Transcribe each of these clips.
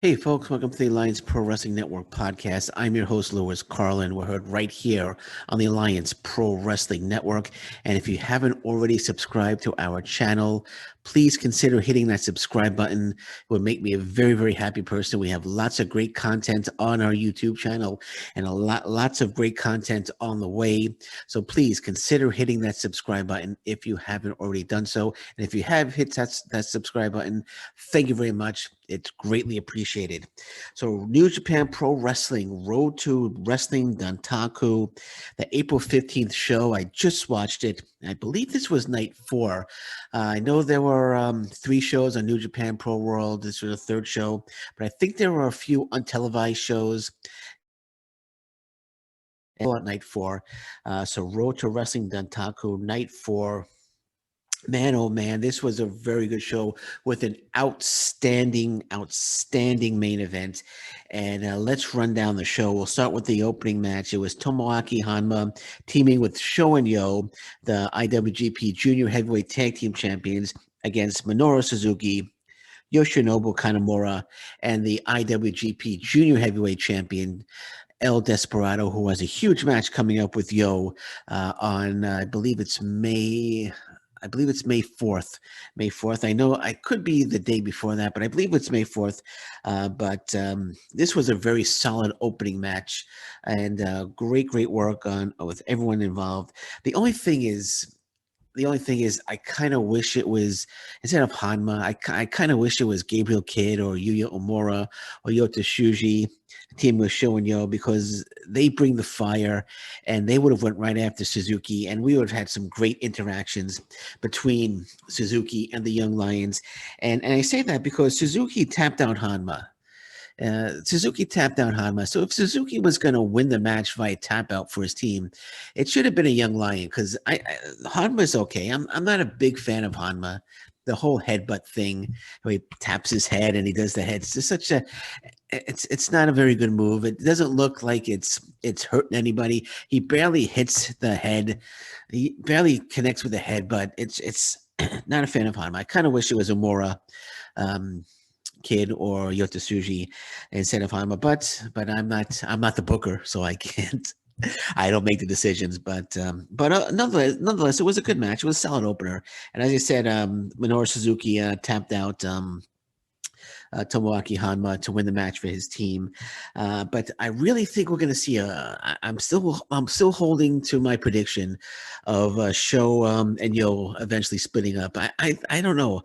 Hey, folks, welcome to the Alliance Pro Wrestling Network podcast. I'm your host, Lewis Carlin. We're heard right here on the Alliance Pro Wrestling Network. And if you haven't already subscribed to our channel, please consider hitting that subscribe button. It would make me a very, very happy person. We have lots of great content on our YouTube channel and lots of great content on the way. So please consider hitting that subscribe button if you haven't already done so. And if you have hit that subscribe button, thank you very much. It's greatly appreciated. So, New Japan Pro Wrestling, Road to Wrestling Dontaku, the April 15th show. I just watched it. I believe this was night 4. I know there were 3 shows on New Japan Pro World. This was the 3rd show, but I think there were a few untelevised shows at night 4. So, Road to Wrestling Dontaku, night 4. Man, oh man, this was a very good show with an outstanding main event. And let's run down the show. We'll start with the opening match. It was Tomoaki Hanma teaming with Sho and Yo, the IWGP Junior Heavyweight Tag Team Champions, against Minoru Suzuki, Yoshinobu Kanemaru, and the IWGP Junior Heavyweight Champion, El Desperado, who has a huge match coming up with Yo on, I believe it's May 4th. May 4th. I know I could be the day before that, but I believe it's May 4th. But this was a very solid opening match and great work on with everyone involved. The only thing is, I kind of wish it was instead of Hanma. I kind of wish it was Gabriel Kidd or Yuya Omura or Yota Shuji, team with Sho and Yo, because they bring the fire, and they would have went right after Suzuki, and we would have had some great interactions between Suzuki and the Young Lions. And I say that because Suzuki tapped out Hanma. Suzuki tapped out Hanma. So if Suzuki was going to win the match via tap out for his team, it should have been a Young Lion because Hanma's okay. I'm not a big fan of Hanma. The whole headbutt thing, where he taps his head and he does the head. It's just such a. It's not a very good move. It doesn't look like it's hurting anybody. He barely hits the head. He barely connects with the head, but it's not a fan of Hanma. I kind of wish it was Amora. Kid or Yota Tsuji instead of Hanma, but I'm not the booker, so I can't. I don't make the decisions, but nonetheless, it was a good match. It was a solid opener, and as I said, Minoru Suzuki tapped out Tomoaki Hanma to win the match for his team. But I really think we're going to see I'm still holding to my prediction of Sho and Yo eventually splitting up. I don't know.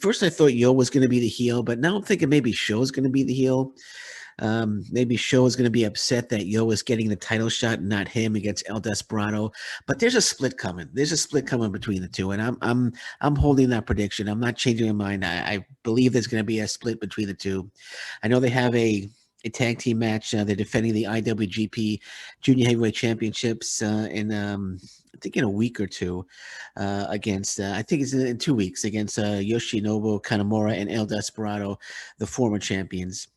First I thought Yo was going to be the heel, but now I'm thinking maybe Sho's going to be the heel. Maybe Sho is going to be upset that Yo is getting the title shot and not him against El Desperado. But there's a split coming. There's a split coming between the two, and I'm holding that prediction. I'm not changing my mind. I believe there's going to be a split between the two. I know they have a tag team match. They're defending the IWGP Junior Heavyweight Championships in I think in a week or two against I think it's in 2 weeks against Yoshinobu Kanemaru and El Desperado, the former champions.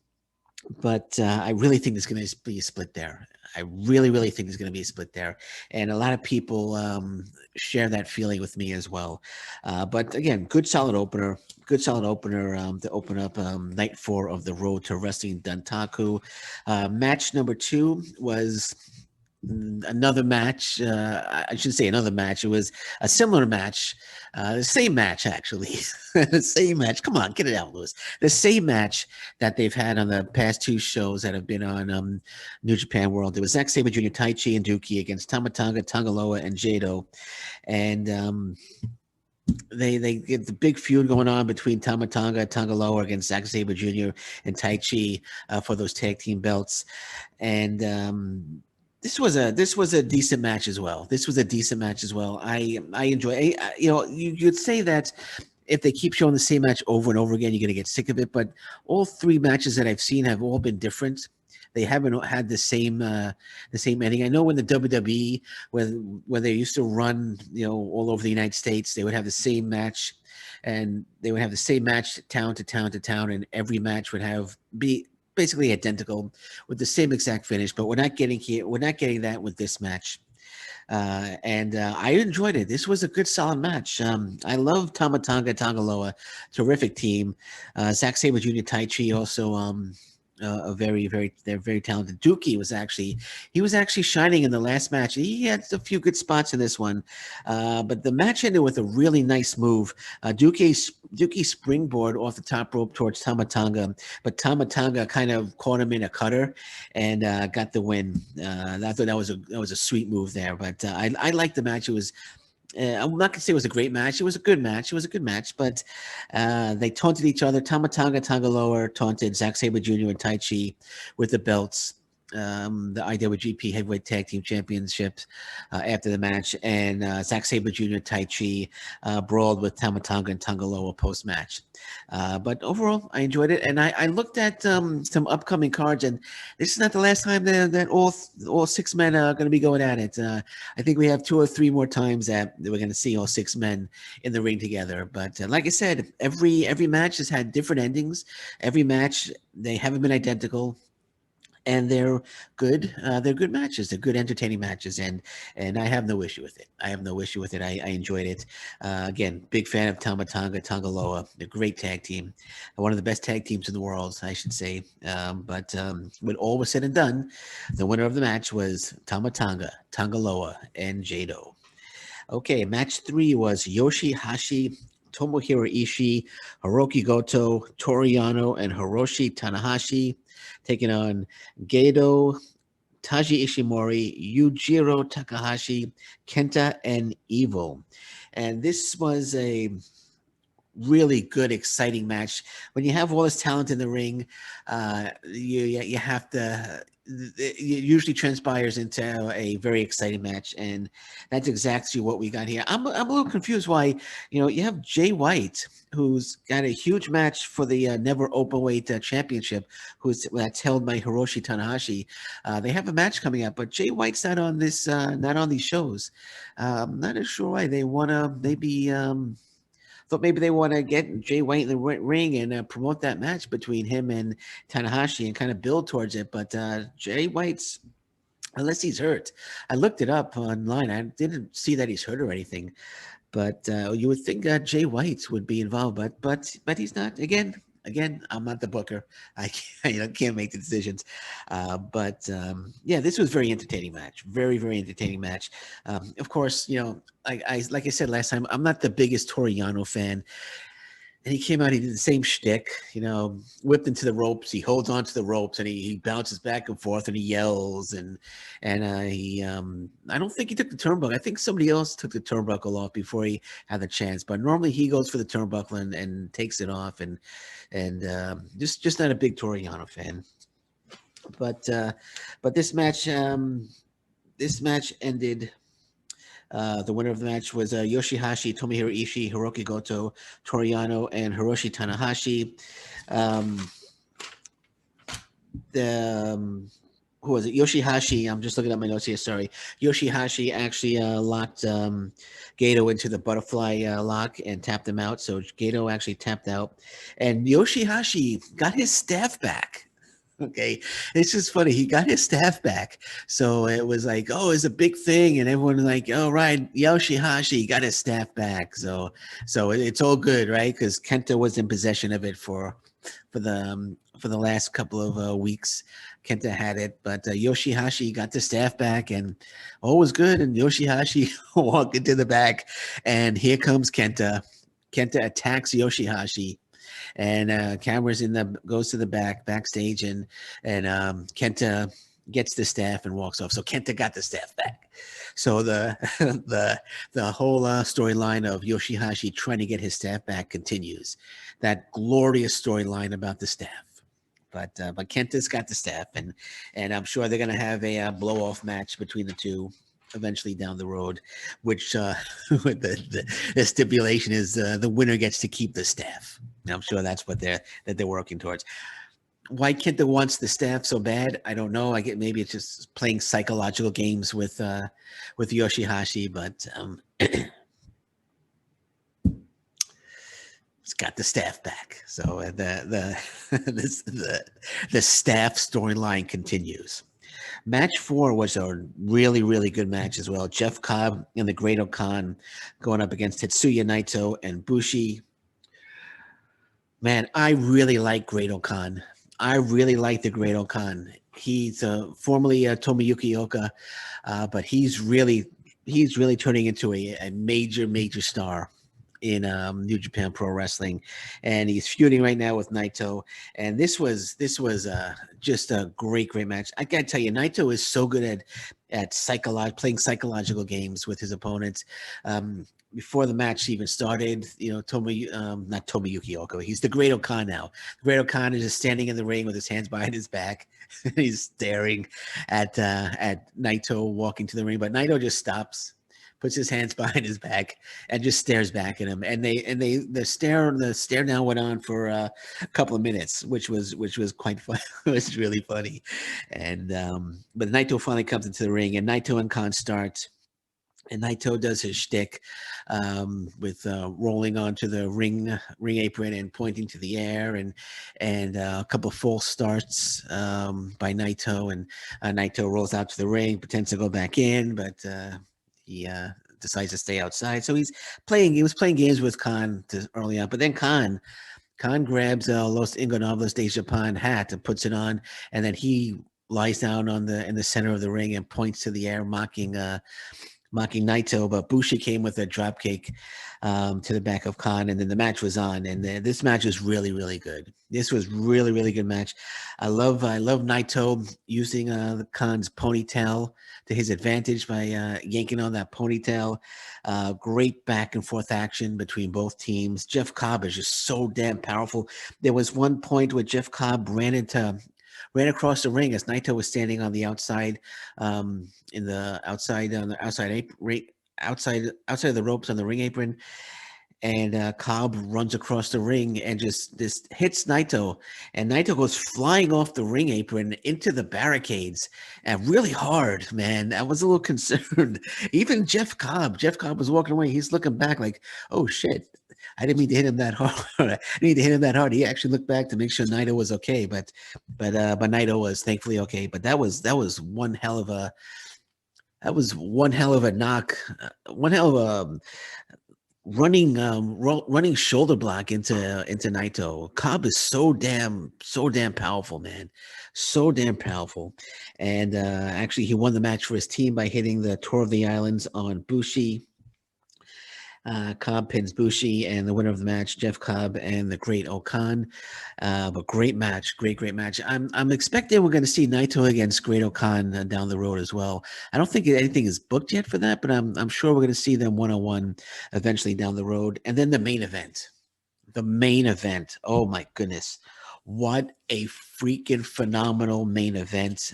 But I really think there's going to be a split there. I really think there's going to be a split there, and a lot of people share that feeling with me as well. But again, good solid opener. Good solid opener to open up night 4 of the Road to Wrestling Dontaku. Match number 2 was another match. I should say another match. It was a similar match, the same match actually, the same match. Come on, get it out, Lewis. The same match that they've had on the past 2 shows that have been on New Japan World. It was Zack Sabre Jr., Taichi, and Dookie against Tamatanga, Tangaloa, and Jado, and they get the big feud going on between Tamatanga, Tangaloa against Zack Sabre Jr. and Taichi for those tag team belts, and this was a decent match as well. This was a decent match as well. I enjoy. You'd say that if they keep showing the same match over and over again, you're going to get sick of it. But all 3 matches that I've seen have all been different. They haven't had the same ending. I know when the WWE, when they used to run, all over the United States, they would have the same match, and they would have the same match town to town to town, and every match would be basically identical with the same exact finish. But we're not getting that with this match. and I enjoyed it. This was a good, solid match. I love Tama Tonga, Tangaloa, terrific team. Zack Sabre Jr., Tai Chi also. A they're very talented. Dookie was actually shining in the last match. He had a few good spots in this one, but the match ended with a really nice move. Dookie springboard off the top rope towards Tama Tonga, but Tama Tonga kind of caught him in a cutter and got the win. I thought that was a sweet move there. But I liked the match. It was I'm not gonna say it was a great match. It was a good match. It was a good match, but they taunted each other. Tama Tonga, Tangaloa taunted Zack Sabre Jr. and Tai Chi with the belts, the IWGP Heavyweight Tag Team Championships after the match, and Zack Sabre Jr. and Tai Chi brawled with Tama Tonga and Tangaloa post match. But overall, I enjoyed it, and I looked at some upcoming cards, and this is not the last time that all six men are going to be going at it. I think we have 2 or 3 more times that we're going to see all 6 men in the ring together. But like I said, every match has had different endings. Every match, they haven't been identical. And they're good. They're good matches. They're good, entertaining matches, and I have no issue with it. I have no issue with it. I enjoyed it. Again, big fan of Tama Tonga, Tangaloa. They're a great tag team, one of the best tag teams in the world, I should say. But when all was said and done, the winner of the match was Tama Tonga, Tangaloa, and Jado. Okay, match 3 was Yoshihashi, Tomohiro Ishii, Hiroki Goto, Toriano, and Hiroshi Tanahashi, taking on Gedo, Taji Ishimori, Yujiro Takahashi, Kenta, and Evil. And this was a really good, exciting match. When you have all this talent in the ring, you have to. It usually transpires into a very exciting match, and that's exactly what we got here. I'm a little confused why, you have Jay White, who's got a huge match for the Never Openweight Championship, that's held by Hiroshi Tanahashi. They have a match coming up, but Jay White's not on not on these shows. I'm not sure why. They want to maybe. Thought maybe they want to get Jay White in the ring and promote that match between him and Tanahashi and kind of build towards it. But Jay White's, unless he's hurt, I looked it up online. I didn't see that he's hurt or anything. But you would think Jay White would be involved, but he's not. Again, I'm not the booker. I can't make the decisions. But yeah, this was very entertaining match. Very, very entertaining match. Of course, I like I said last time, I'm not the biggest Toriano fan. And he came out, he did the same shtick, whipped into the ropes. He holds on to the ropes and he bounces back and forth and he yells and he I don't think he took the turnbuckle. I think somebody else took the turnbuckle off before he had the chance. But normally he goes for the turnbuckle and takes it off and just not a big Toriano fan. But this match ended. The winner of the match was Yoshihashi, Tomohiro Ishii, Hiroki Goto, Toriano, and Hiroshi Tanahashi. Who was it? Yoshihashi. I'm just looking at my notes here. Sorry. Yoshihashi actually locked Gato into the butterfly lock and tapped him out. So Gato actually tapped out. And Yoshihashi got his staff back. Okay, it's just funny. He got his staff back, so it was like, oh, it's a big thing, and everyone was like, oh, right, Yoshihashi got his staff back. So it's all good, right? Because Kenta was in possession of it for the last couple of weeks. Kenta had it, but Yoshihashi got the staff back, and all was good. And Yoshihashi walked into the back, and here comes Kenta. Kenta attacks Yoshihashi. And cameras goes to the backstage, and Kenta gets the staff and walks off. So Kenta got the staff back. So the whole storyline of Yoshihashi trying to get his staff back continues. That glorious storyline about the staff. But Kenta's got the staff, and I'm sure they're going to have a blow off match between the two eventually down the road, which the stipulation is the winner gets to keep the staff. I'm sure that's what they're working towards. Why Kenta wants the staff so bad, I don't know. I get maybe it's just playing psychological games with Yoshihashi, but it's got the staff back. So the staff storyline continues. Match 4 was a really, really good match as well. Jeff Cobb and the Great Okan going up against Tetsuya Naito and Bushi. Man, I really like Great Okan. I really like the Great Okan. He's formerly Tomoyuki Oka, but he's really turning into a major, major star in New Japan Pro Wrestling, and he's feuding right now with Naito. And this was just a great match. I gotta tell you, Naito is so good at playing psychological games with his opponents. Before the match even started, not Tomoyuki Oko. He's the Great Okan now. The Great Okan is just standing in the ring with his hands behind his back. He's staring at Naito walking to the ring, but Naito just stops, puts his hands behind his back, and just stares back at him. And the stare down went on for a couple of minutes, which was quite fun. It was really funny. And but Naito finally comes into the ring, and Naito and Khan start. And Naito does his shtick with rolling onto the ring apron and pointing to the air, and a couple of false starts by Naito, and Naito rolls out to the ring, pretends to go back in, but he decides to stay outside. So he was playing games with Khan early on, but then Khan grabs Los Ingobernables de Japan hat and puts it on, and then he lies down in the center of the ring and points to the air, mocking Naito, but Bushi came with a dropkick to the back of Khan, and then the match was on. And this match was really, really good. This was really, really good match. I love Naito using the Khan's ponytail to his advantage by yanking on that ponytail. Great back and forth action between both teams. Jeff Cobb is just so damn powerful. There was one point where Jeff Cobb ran across the ring as Naito was standing on the outside, outside of the ropes on the ring apron, and Cobb runs across the ring and just hits Naito, and Naito goes flying off the ring apron into the barricades, and really hard, man. I was a little concerned. Even Jeff Cobb was walking away. He's looking back like, oh shit, I didn't mean to hit him that hard. I didn't mean to hit him that hard. He actually looked back to make sure Naito was okay, but Naito was thankfully okay. But that was one hell of a knock, one hell of a running shoulder block into Naito. Cobb is so damn powerful, man, so damn powerful. And actually, he won the match for his team by hitting the Tour of the Islands on Bushi. Cobb pins Bushi, and the winner of the match, Jeff Cobb and the Great Okan. But great match, great match. I'm expecting we're going to see Naito against Great Okan down the road as well. I don't think anything is booked yet for that, but I'm sure we're going to see them one-on-one eventually down the road. And then the main event. Oh my goodness, what a freaking phenomenal main event.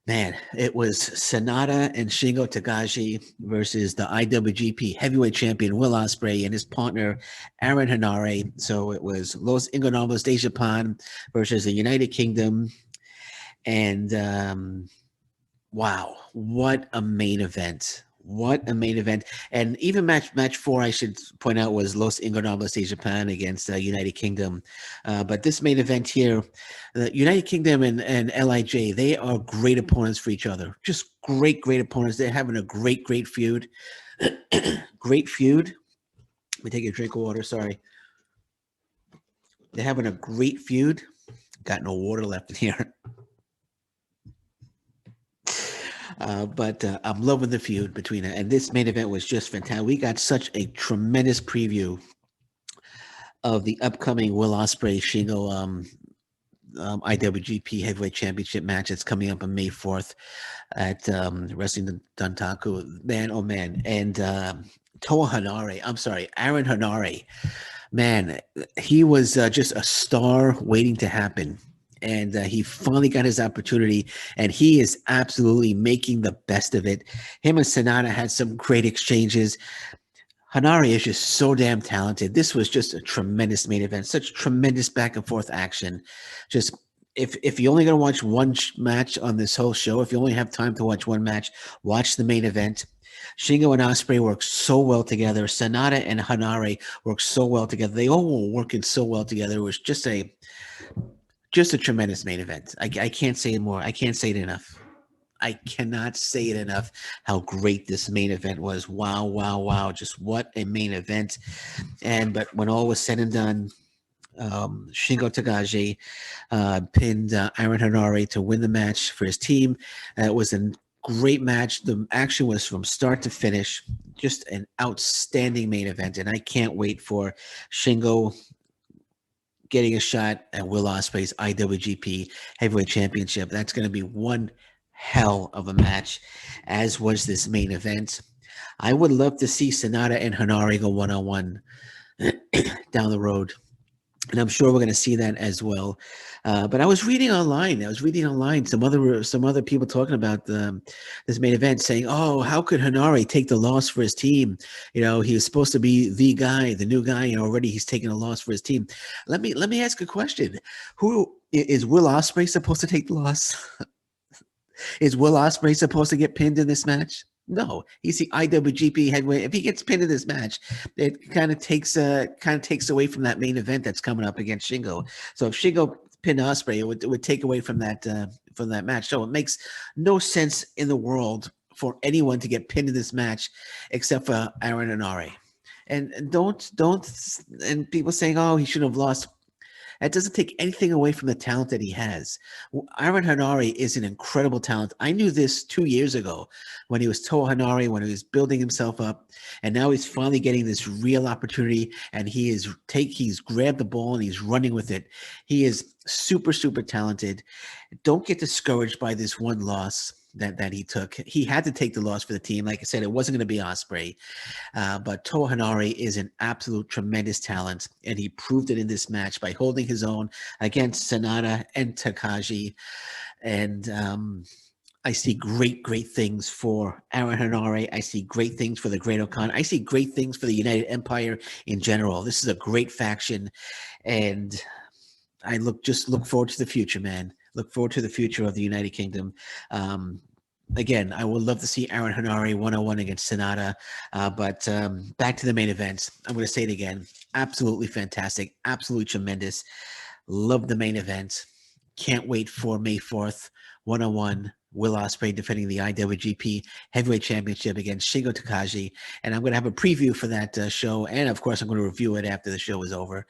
Man, it was Sanada and Shingo Takagi versus the IWGP heavyweight champion Will Ospreay and his partner Aaron Henare. So it was Los Ingobernables de Japan versus the United Kingdom. And wow, what a main event. What a main event. And even match 4, I should point out, was Los Ingobernables de Japan against United Kingdom. But this main event here, the United Kingdom and LIJ, they are great opponents for each other. Just great opponents. They're having a great feud. Great feud. Let me take a drink of water, sorry. They're having a great feud. Got no water left in here. But I'm loving the feud between it. And this main event was just fantastic. We got such a tremendous preview of the upcoming Will Ospreay Shingo IWGP Heavyweight Championship match that's coming up on May 4th at Wrestling Dontaku. Man, oh man. And Aaron Henare. Man, he was just a star waiting to happen. And he finally got his opportunity, and he is absolutely making the best of it. Him and Sanada had some great exchanges. Henare is just so damn talented. This was just a tremendous main event, such tremendous back and forth action. Just if you're only going to watch one match on this whole show, if you only have time to watch one match, watch the main event. Shingo and Ospreay work so well together. Sanada and Henare work so well together. They all were working so well together. It was just a Just a tremendous main event. I can't say it more. I can't say it enough. I cannot say it enough how great this main event was. Wow, wow, wow. Just what a main event. But when all was said and done, Shingo Takagi pinned Aaron Henare to win the match for his team. It was a great match. The action was from start to finish. Just an outstanding main event. And I can't wait for Shingo getting a shot at Will Ospreay's IWGP Heavyweight Championship. That's going to be one hell of a match, as was this main event. I would love to see Sanada and Henare go one-on-one down the road. And I'm sure we're going to see that as well. But I was reading online. Some other people talking about this main event, saying, "Oh, how could Henare take the loss for his team? You know, he was supposed to be the guy, the new guy, and already he's taking a loss for his team." Let me ask a question: Who is Will Ospreay supposed to take the loss? Is Will Ospreay supposed to get pinned in this match? No, he's the IWGP heavyweight. If he gets pinned in this match, it kind of takes away from that main event that's coming up against Shingo. So if Shingo pinned Ospreay, it would take away from that match. So it makes no sense in the world for anyone to get pinned in this match except for Aaron Henare. And don't and people saying, "Oh, he should have lost." That doesn't take anything away from the talent that he has. Aaron Henare is an incredible talent. I knew this 2 years ago when he was Toa Henare, when he was building himself up, and now he's finally getting this real opportunity, and he's grabbed the ball and he's running with it. He is super, super talented. Don't get discouraged by this one loss that he took. He had to take the loss for the team. Like I said, it wasn't going to be Ospreay. But Toa Henare is an absolute tremendous talent, and he proved it in this match by holding his own against Sanada and Takagi. And I see great, great things for Aaron Henare. I see great things for the Great O'Con. I see great things for the United Empire in general. This is a great faction, and I look forward to the future, man. Look forward to the future of the United Kingdom. Again, I would love to see Aaron Henare 101 against Sanada. But back to the main event. I'm going to say it again. Absolutely fantastic. Absolutely tremendous. Love the main event. Can't wait for May 4th. 101. Will Ospreay defending the IWGP Heavyweight Championship against Shingo Takagi. And I'm going to have a preview for that show. And, of course, I'm going to review it after the show is over.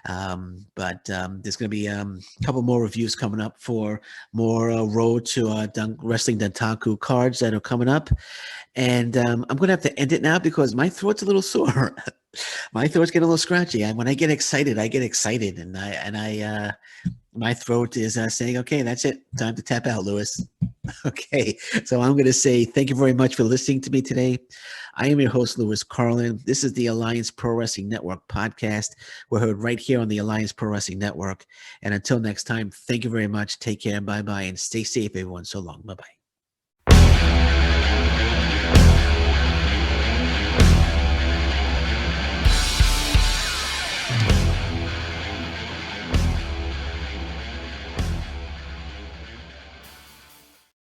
But there's going to be a couple more reviews coming up for more Road to Wrestling Dontaku cards that are coming up. And I'm going to have to end it now because my throat's a little sore. My throat's getting a little scratchy. When I get excited, and my throat is saying, "Okay, that's it. Time to tap out, Lewis." Okay, so I'm going to say thank you very much for listening to me today. I am your host, Lewis Carlin. This is the Alliance Pro Wrestling Network podcast. We're heard right here on the Alliance Pro Wrestling Network. And until next time, thank you very much. Take care. Bye-bye. And stay safe, everyone. So long. Bye-bye.